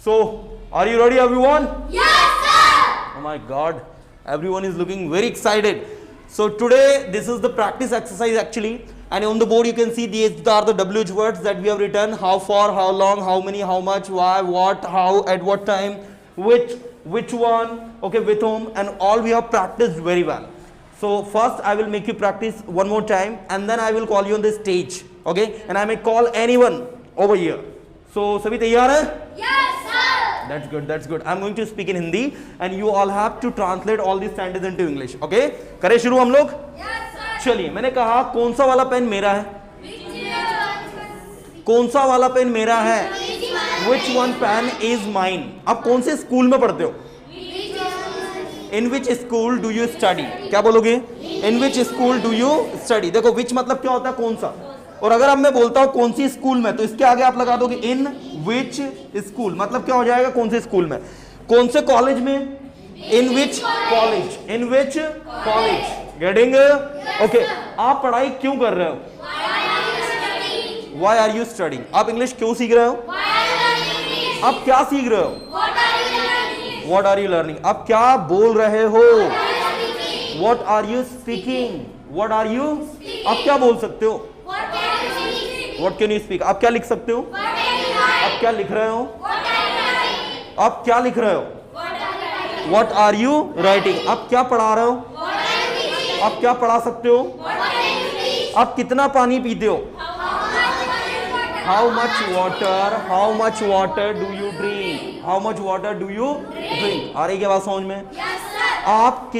So, are you ready, everyone? Yes, sir. Oh my God, everyone is looking very excited. So today, this is the practice exercise actually. And on the board, you can see these are the WH words that we have written. How far, how long, how many, how much, why, what, how, at what time, which one, okay, with whom, and all we have practiced very well. So first, I will make you practice one more time, and then I will call you on the stage, okay? And I may call anyone over here. So, सभी तैयार हैं? Yes, sir. That's good, that's good. I'm going to speak in Hindi and you all have to translate all these sentences into English. Okay? करें शुरू हम लोग? Yes, sir. चलिए, मैंने कहा कौन सा वाला पेन मेरा है? कौन सा वाला पेन मेरा है? Which one pen is mine? आप कौन से स्कूल में पढ़ते हो? In which school do you study? क्या बोलोगे? In which school do you study? देखो which मतलब क्या होता है कौन सा? और अगर अब मैं बोलता हूँ कौन सी स्कूल में, तो इसके आगे आप लगा दोगे इन विच स्कूल, मतलब क्या हो जाएगा कौन से स्कूल में. कौन से कॉलेज में? In which college. In which college. Getting? Okay. आप पढ़ाई क्यों कर रहे हो? Why are you studying. आप इंग्लिश क्यों सीख रहे हो? आप क्या सीख रहे हो? What are you learning. आप क्या बोल रहे हो? What are you speaking. What are you. आप क्या बोल सकते हो? What can you speak? आप क्या लिख सकते हो? आप क्या लिख रहे हो? आप क्या लिख रहे हो? What are you writing? आप क्या पढ़ा रहे हो? आप क्या पढ़ा सकते हो? आप कितना पानी पीते हो? How much water do you drink? How much water do you drink? आ रही क्या बात समझ में? आप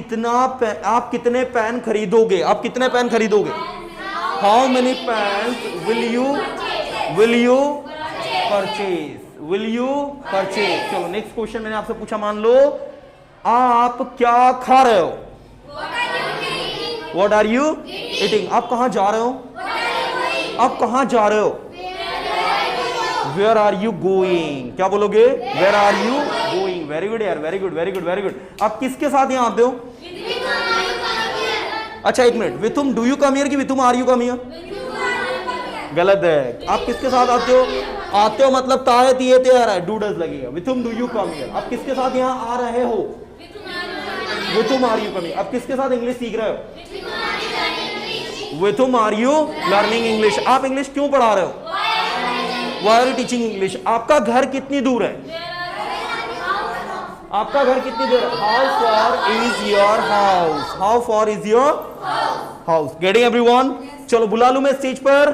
कितने पेन खरीदोगे? आप कितने पेन खरीदोगे? How many pens will you purchase? Will you purchase? चलो नेक्स्ट क्वेश्चन मैंने आपसे पूछा, मान लो आप क्या खा रहे हो? What are you eating? आप कहाँ जा रहे हो? आप कहाँ जा रहे हो? Where are you going? क्या बोलोगे? Where are you going? Very good यार, very good. आप किसके साथ यहाँ आते हो? अच्छा एक minute, with whom do you come here कि with whom are you come here? गलत है. आप किसके साथ आते हो? आते हो मतलब ताए तिए ते आ रहा है, डू डज लगेगा. With whom do you come here. आप किसके साथ यहाँ आ रहे हो? With whom are you coming. आप किसके साथ इंग्लिश सीख रहे हो? With whom are you learning English. आप इंग्लिश क्यों पढ़ा रहे हो? Why are you teaching English. आपका घर कितनी दूर है? आपका घर कितनी दूर है? How far is your house. How far is your house. Getting everyone? चलो बुला लूं मैं स्टेज पर.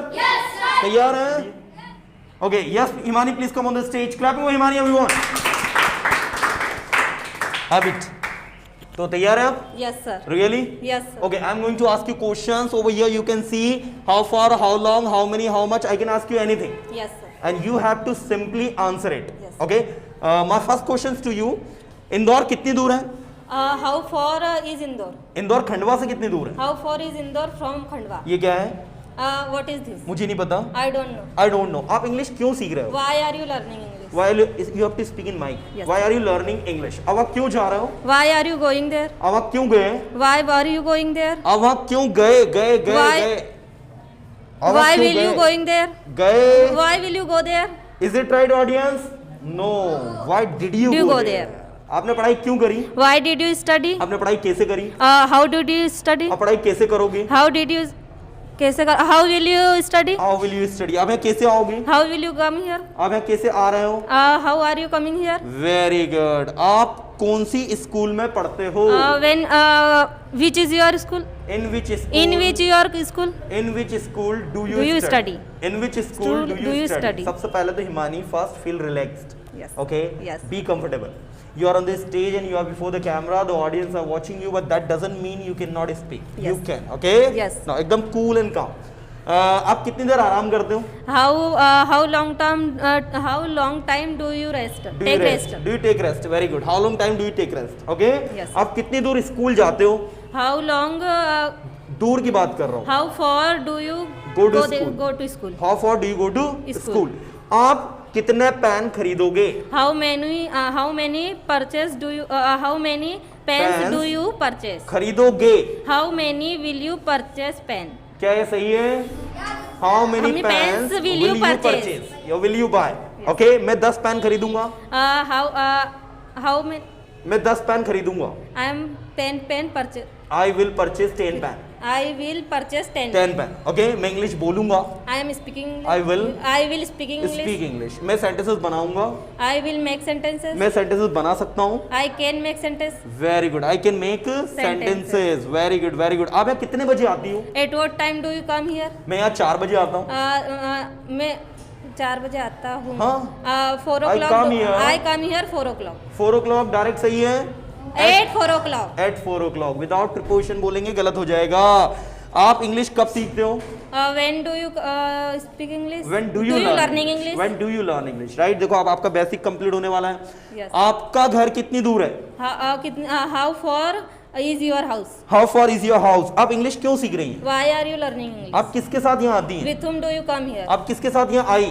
तैयार है? Okay yes Himani please come on the stage. Clapping for Himani everyone. Habit. तो तैयार है आप? Yes sir. Really? Yes sir. Okay I am going to ask you questions. Over here you can see how far, how long, how many, how much. I can ask you anything yes sir. and you have to simply answer it. Yes. Okay? My first questions to you. Indore कितनी दूर है? How far is Indore. Indore Khandwa से कितनी दूर है? How far is Indore from Khandwa. ये क्या है? What is this? मुझे नहीं पता. I don't know. I don't know. आप इंग्लिश क्यों सीख रहे हो? Why are you learning English? Why you have to speak in mic. Yes. Why are you learning English? अब आप क्यों जा रहे हो? Why are you going there? अब आप क्यों गए? Why are you going there? अब आप क्यों गए? गए. अब आप व्हाई क्यों विल यू गए? Going there? गए. Why will you go there? Is it right audience? No. Why did you go there? आपने पढ़ाई क्यों करी? Why did you study? आपने पढ़ाई कैसे करी? How did you study? आप पढ़ाई कैसे करोगे? हाउ डिड यू कैसे कर? How will you study? How will you study? आप यहाँ कैसे आओगे? How will you come here? आप यहाँ कैसे आ रहे हो? How are you coming here? Very good. आप कौन सी स्कूल में पढ़ते हो? When which is your school? In which school? In which your school? In which school do Do you study? In which school do you study? सबसे पहले तो Himani first feel relaxed. Yes. Okay. Yes. Be comfortable. You are on the stage and you are before the camera. The audience are watching you, but that doesn't mean you cannot speak. Yes. You can. Okay. Yes. Now एकदम cool and calm. आप कितनी देर आराम करते हो? How long time do you rest? Do you take rest? Very good. How long time do you take rest? Okay. Yes. आप कितनी दूर school जाते हो? How long? दूर की बात कर रहा हूँ. How far do you go to school? How far do you go to school? आप कितने पेन खरीदोगे? How many purchase do you? How many pens do you purchase? खरीदोगे. How many will you purchase pen? क्या ये सही है? How many pens will you purchase? Or will you buy? Okay मैं 10 pen खरीदूंगा, How many? मैं 10 pen खरीदूंगा, I am 10 pen purchase. I will purchase 10 pen, I will purchase 10. 10 pen. Okay मैं English बोलूंगा, I am speaking. I will speak English. Speak English. मैं sentences बनाऊंगा, I will make sentences. मैं सेंटेंसेस बना सकता हूँ। I can make sentence. Very good, I can make sentences. Very good very good. आप यहाँ कितने बजे आती हूँ? At what time do you come here? मैं यहाँ 4 बजे आता हूँ। मैं 4 बजे आता हूँ। हाँ। 4 I o'clock. come here. I come here 4 o'clock. 4 o'clock direct सही है। At 4 o'clock. Eight 4 o'clock without preposition बोलेंगे गलत हो जाएगा। आप इंग्लिश कब सीखते हो? When do you speak English? When do you learning English? When do you learn English? Right देखो अब आपका बेसिक कंप्लीट होने वाला है। Yes. आपका घर कितनी दूर है? How far is your house? How far is your house? आप इंग्लिश क्यों सीख रही हैं? Why are you learning English? आप किसके साथ यहाँ आती हैं? With whom do you come here? आप किसके साथ यहाँ आई?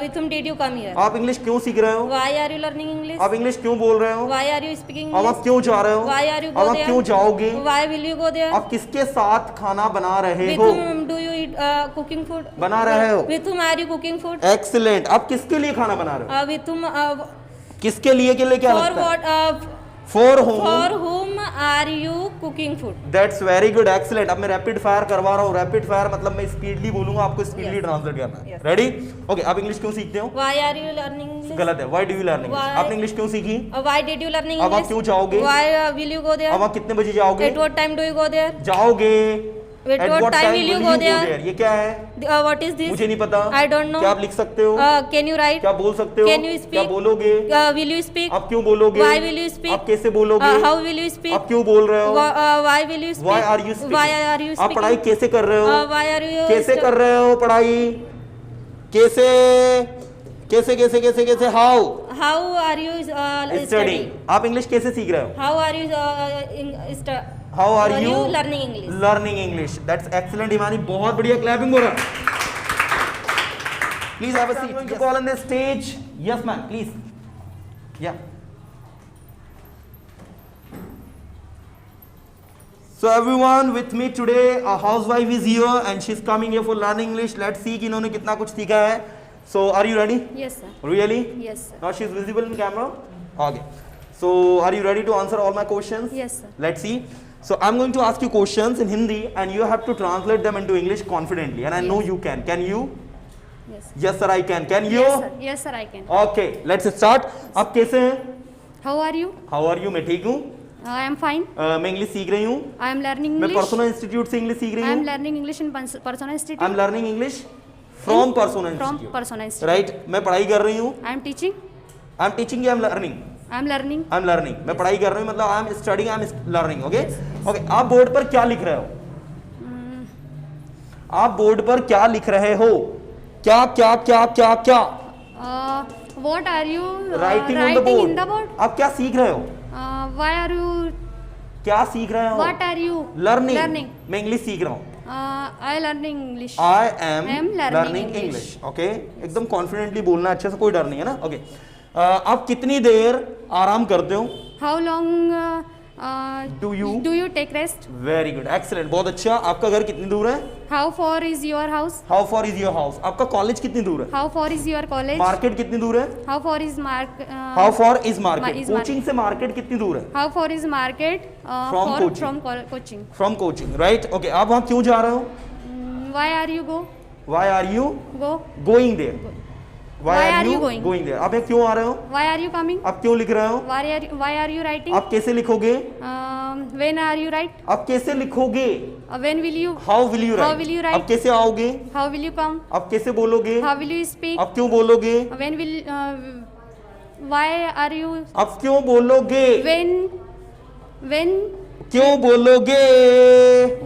With whom did you come here? आप इंग्लिश क्यों सीख रहे हो? Why are you learning English? आप इंग्लिश क्यों बोल रहे हो? Why are you speaking अब English? आप क्यों जा रहे हो? Why are you अब go आप there? क्यों जाओगे? Why will you go there? आप किसके साथ खाना बना रहे With हो? whom do you eat cooking food? बना रहे हो? With whom are you cooking food? Excellent. आप किसके लिए खाना बना रहे हो? With whom? किसके लिए के लिए क्या For लगता है? what? For home. For whom are you cooking food? That's very good excellent. अब मैं रैपिड फायर करवा रहा हूँ। रैपिड फायर मतलब मैं स्पीडली बोलूंगा, आपको स्पीडली Yes. ट्रांसलेट करना है। Yes. रेडी? ओके आप इंग्लिश क्यों सीखते हो? Why are you learning English? गलत है। Why do you learn English? Why- आपने इंग्लिश क्यों सीखी? Why did you learning अब आप English? क्यों जाओगे? Why will you go there? अब आप कितने बजे जाओगे? At what time do you go there? जाओगे। At what time will you go there? ये क्या है? What is this? मुझे नहीं पता। I don't know. क्या आप लिख सकते हो? Can you write? क्या बोल सकते हो? Can you speak? क्या बोलोगे? Will you speak? आप क्यों बोलोगे? Why will you speak? आप कैसे बोलोगे? How will you speak? आप क्यों बोल रहे हो? Why will you speak? Why are you speaking? Why are you आप speaking? पढ़ाई कैसे कर रहे हो? Why are you? कैसे कर रहे हो पढ़ाई? कैसे कैसे कैसे कैसे कैसे how How are you study? studying? आप इंग्लिश कैसे सीख रहे हो? How are you how are you learning English? Learning English? That's excellent Himani, बहुत बढ़िया। क्लैपिंग हो रहा है। Please have a seat. Call on the stage. Yes ma'am please. या So everyone with me today, a housewife is here and she's coming here for learning English. Let's see कि इन्होंने कितना कुछ सीखा है. So are you ready? Yes, sir. Really? Yes, sir. Now she's visible in camera. Okay. So are you ready to answer all my questions? Yes, sir. Let's see. So I'm going to ask you questions in Hindi and you have to translate them into English confidently. And I know you can. Can you? Yes. Yes sir, I can. Can you? Yes, sir. Yes, sir. I can. Okay. Let's start. आप कैसे हैं? How are you? How are you? मैं ठीक हूँ. I am fine. मैं English सीख रही हूँ. I am learning मैं English. पर्सोना इंस्टीट्यूट से इंग्लिश सीख I रही am हूँ. learning English in Persona Institute. I'm learning English from Persona From Institute. Persona Institute. Right? मैं पढ़ाई कर रही हूँ. I am teaching. I'm teaching you. I'm learning. I am learning. I'm learning. मैं पढ़ाई कर रही हूँ मतलब I'm studying. I'm learning. Okay? Okay. आप बोर्ड पर क्या लिख रहे हो? आप बोर्ड पर क्या लिख रहे हो? क्या क्या क्या क्या क्या? What are you Writing on the writing board. in the board? आप क्या सीख रहे हो? Why are you? क्या सीख रहे हो? What are you? Learning. Learning. मैं इंग्लिश सीख रहा हूँ. I learning English. I am learning learning English. English. Okay? एकदम कॉन्फिडेंटली बोलना, अच्छे से, कोई डर नहीं है ना? Okay. आप कितनी देर आराम करते हो? How long Do you take rest? Very good, excellent, बहुत अच्छा। आपका घर कितनी दूर है? How far is your house? How far is your house? आपका कॉलेज कितनी दूर है? How far is your college? Market कितनी दूर है? How far is how far is market? is coaching से मार्केट कितनी दूर है? How far is market From coaching. from coaching? From coaching, right? Okay, आप वहाँ क्यों जा रहे हो? Why are you go? Why are you Go. Going there? Why are you going? Going there? आप यहाँ क्यों आ रहे हो? Why are you coming? आप क्यों लिख रहे हो? Why are you writing? आप कैसे लिखोगे? When are you write? आप कैसे लिखोगे? When will you? How will you How right? will you write? आप कैसे आओगे? How will you come? आप कैसे बोलोगे? How will you speak? आप क्यों बोलोगे? When will? Why are you? आप क्यों बोलोगे? When? क्यों बोलोगे?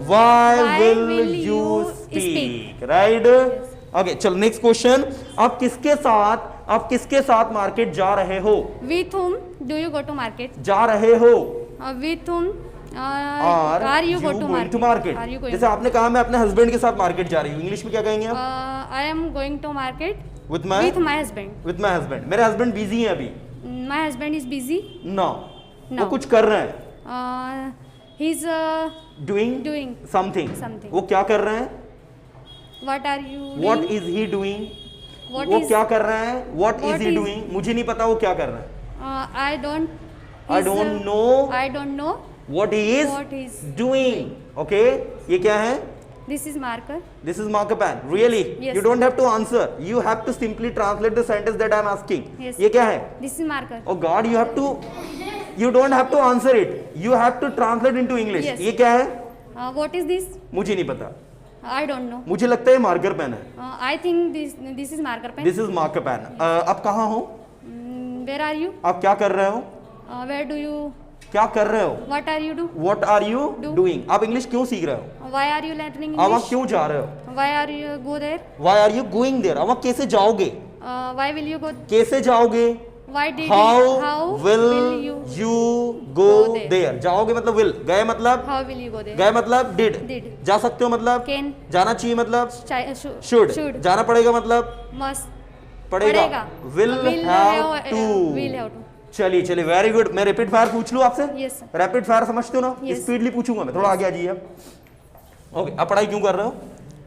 Why Why will will you you speak? Right? Okay, चलो नेक्स्ट क्वेश्चन। आप किसके साथ मार्केट जा रहे हो? With whom do you go to market? जा रहे हो? With whom? Are you go to going to market? market? Are you going? जैसे आपने कहा मैं अपने हस्बैंड के साथ मार्केट जा रही हूँ, इंग्लिश में क्या कहेंगे आप? I am going to market With my husband. With my husband. मेरे हस्बैंड बिजी हैं अभी? My husband is busy. No. No. वो कुछ कर रहे हैं? He's doing something. Something. वो क्या कर रहे हैं? What are you What doing? is he doing? What वो is- क्या कर रहा है? What is What he is- doing? मुझे नहीं पता वो क्या कर रहा है. I don't. I is, don't know I don't know. what he is What is doing. Okay, ये क्या है? This is marker. This is marker pen. Really? Yes. You don't have to answer. You have to simply translate the sentence that I am asking. Yes. ये क्या है? This is marker. Oh God, you have to. You don't have to answer it. You have to translate into English. Yes. ये क्या है? What is this? मुझे नहीं पता. I don't know. मुझे लगता है मार्कर पेन है. I think this is marker pen. This is marker pen. आप कहाँ हो? Where are you? आप क्या कर रहे हो? Where do you? क्या कर रहे हो? What are you do? What are you Do. doing? आप इंग्लिश क्यों सीख रहे हो? Why are you learning आप वहाँ English? क्यों जा रहे हो? Why are you go there? Why are you going there? आप वहाँ कैसे जाओगे? Why will you go? कैसे जाओगे? Why did How you? How will you? you go go there? there? जाओगे मतलब will. गए मतलब? How will you go there? गए मतलब did. Did. जा सकते हो मतलब? Can. जाना चाहिए मतलब? Should. Should. जाना पड़ेगा मतलब? Must. पड़ेगा. Will have to. Will have to. चलिए चलिए वेरी गुड. मैं रैपिड फायर पूछ लूं आपसे? Yes, sir. रैपिड फायर समझते हो ना? Yes. स्पीडली पूछूंगा मैं. थोड़ा आगे आ जाइए आप. ओके, आप पढ़ाई क्यों कर रहे हो?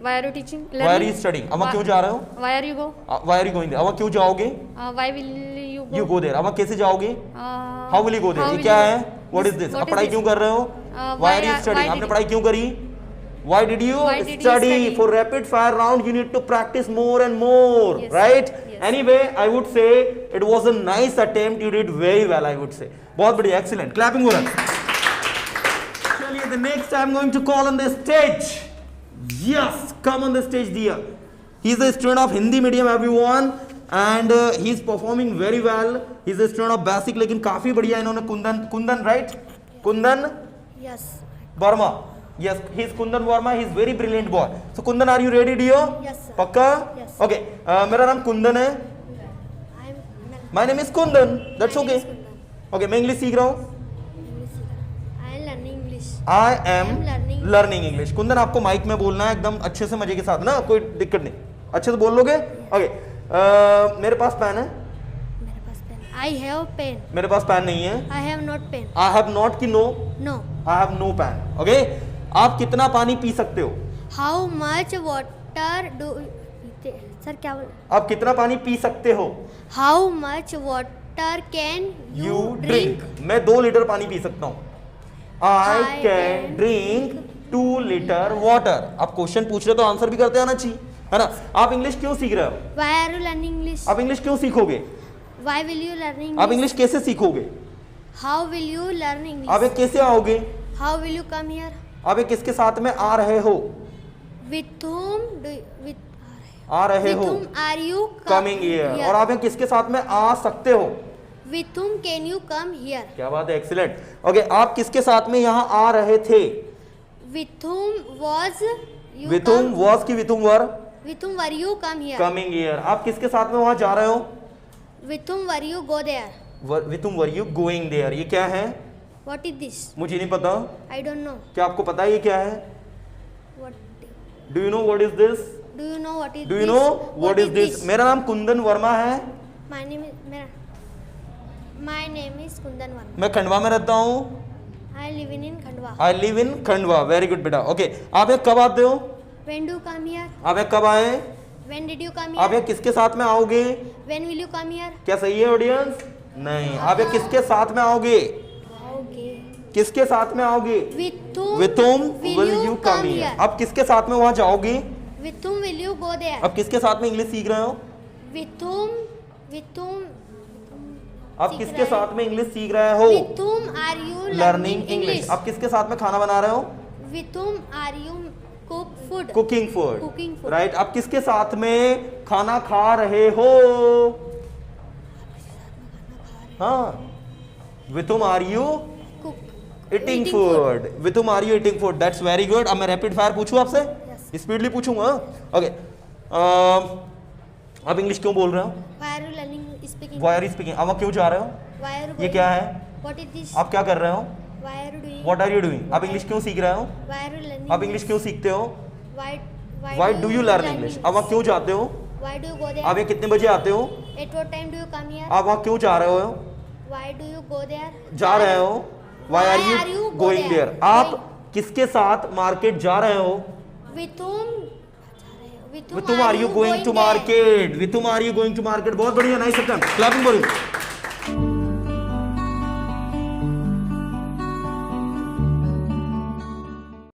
Why are you teaching? Why are you studying? अब वहाँ क्यों जा रहे हो? Why are you go? Why are you going there? अब वहाँ क्यों जाओगे? Why will you go? You go there. अब वहाँ कैसे जाओगे? How will you go there? How ये will क्या you- है? What is this? What आप is पढ़ाई this? क्यों कर रहे हो? Why Why are you are- studying? why आपने did- पढ़ाई क्यों करी? Why did you Why did you study? study? For rapid fire round, you need to practice more and more, Yes. right? Yes. Anyway, I would say it was a nice attempt. You did very well, I would say. बहुत बढ़िया, excellent. Clapping for us. चलिए, the next I'm going to call on the stage. Yes, come on the stage, dear. He's a student of Hindi medium, everyone, and he's performing very well. He's a student of basic, लेकिन काफी बढ़िया इन्होंने Kundan right? Kundan Yes. Verma. Yes, he's Kundan Verma. He's very brilliant boy. So Kundan, are you ready, dear? Yes, sir. पक्का? Yes. Okay. मेरा नाम कुंदन है. My name is Kundan. That's okay. Okay, मैं English सीख रहा हूँ. I am learning English. I am learning. learning English. Kundan, आपको mic में बोलना है एकदम अच्छे से, मजे के साथ ना, कोई दिक्कत नहीं. अच्छे से बोल लोगे? Okay. मेरे पास पेन है. मेरे पास pen. I have pen. मेरे पास पेन नहीं है. I have not pen. I have not की no. No. I have no pen. Okay. आप कितना पानी पी सकते हो? How much water do पीते? सर क्या बोल? आप कितना पानी पी सकते हो? How much water can You drink. मैं 2 लीटर पानी पी सकता हूँ. I I can can drink 2 litre water. आप क्वेश्चन पूछ रहे हो तो आंसर भी करते आना चाहिए, है ना? आप इंग्लिश क्यों सीख रहे हो? Why are you learning English? आप इंग्लिश क्यों सीखोगे? Why will you learn आप English? इंग्लिश कैसे सीखोगे? How will you learn आप English? ये कैसे आओगे? How will you come here? आप ये किसके साथ में आ रहे हो? With whom do you, with आ रहे with हो. whom are you Coming here. और आप ये किसके साथ में आ सकते हो? With whom can you come here? क्या बात है, एक्सीलेंट. ओके, आप किसके साथ में यहाँ आ रहे थे? With whom was you With come? whom was की with whom were? With whom were you come here? Coming here. आप किसके साथ में वहाँ जा रहे हो? With whom were you go there? With whom were you going there? ये क्या है? What is this? मुझे नहीं पता. I don't know. क्या आपको पता है ये क्या है? What? Do you know what is this? Do you know what is Do you this? know what is this? मेरा नाम कुंदन वर्मा है. My name is My name is Kundan Verma. मैं खंडवा में रहता हूँ. I live in Khandwa. I live in Khandwa. Very good बेटा. Okay, आप यहाँ कब आते हो? When do you come here? आप यहाँ कब आए? When did you come आप here? यहाँ किसके साथ में आओगे? When will you come here? क्या सही है ऑडियंस? नहीं. आप यहाँ किसके साथ में आओगे? Okay. किसके साथ में आओगे? With whom? With whom will you come here? आप किसके साथ में वहाँ जाओगे? With whom will you go there? आप किसके साथ में इंग्लिश सीख रहे हो? With whom? With whom? आप सीख किसके रहे साथ में इंग्लिश सीख रहे हो? With whom are you learning learning English. English? आप किसके साथ में खाना बना रहे हो? With whom are you cook food? Cooking food. Cooking food. Right. आप किसके साथ में खाना खा रहे हो? हाँ. With whom are you Cook. eating food? With whom are you eating food? That's very good. अब मैं रैपिड फायर पूछूं आपसे? Yes. स्पीडली पूछूंगा. ओके. आप इंग्लिश क्यों बोल रहे हो? Why are you learning speaking? Why are you speaking? अब आप क्यों जा रहे हो? Why are you ये going? क्या है? What is this? आप क्या कर रहे हो? Why are you doing? What are you doing? आप इंग्लिश क्यों सीख रहे हो? Why are you learning? आप इंग्लिश क्यों सीखते हो? Why do you learn English? अब आप क्यों जाते हो? Why do you go there? आप ये कितने बजे आते हो? At what time do you come here? आप वहाँ क्यों जा रहे हो? Why do you go there? जा रहे हो? Why are you going there? आप Going. किसके साथ मार्केट जा रहे हो? With whom? With With whom are you going to market? With whom are you going to market? बहुत बढ़िया, nice attempt, clapping for you.